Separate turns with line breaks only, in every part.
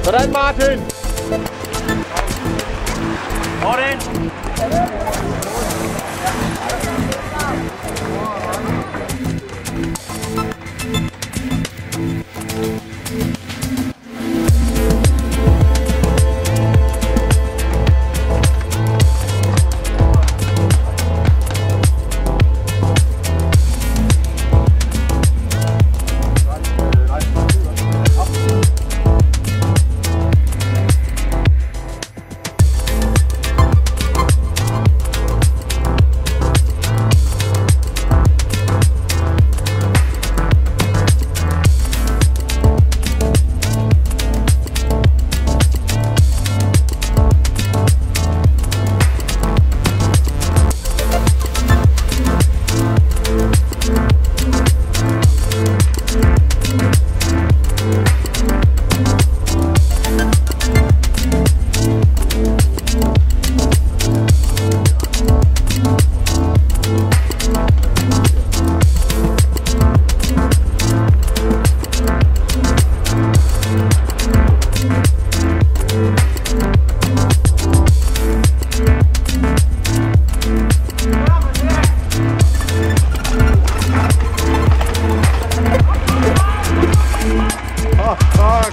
Sådan, Martin!
Sådan!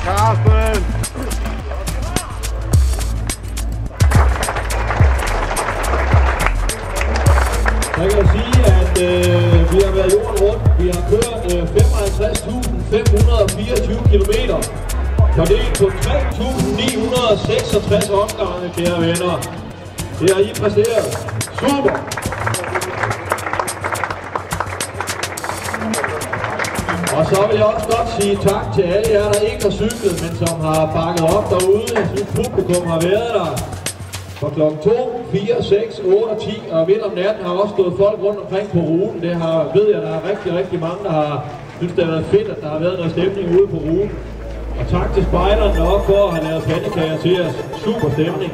Carsten!
Jeg kan sige, at vi har været jorden rundt. Vi har kørt 55.524 kilometer. Fordelt på 3.966 omgange, kære venner. Det har I præsteret. Super! Og så vil jeg også godt sige tak til alle jer, der ikke har cyklet, men som har bakket op derude. Jeg synes, publikum har været der fra klokken 2, 4, 6, 8 og 10. Og midt om natten har også stået folk rundt omkring på ruten. Det ved jeg, der er rigtig mange, der har synes, det har været fedt, at der har været noget stemning ude på ruten. Og tak til spejderne også for at have lavet pandekager til os. Super stemning.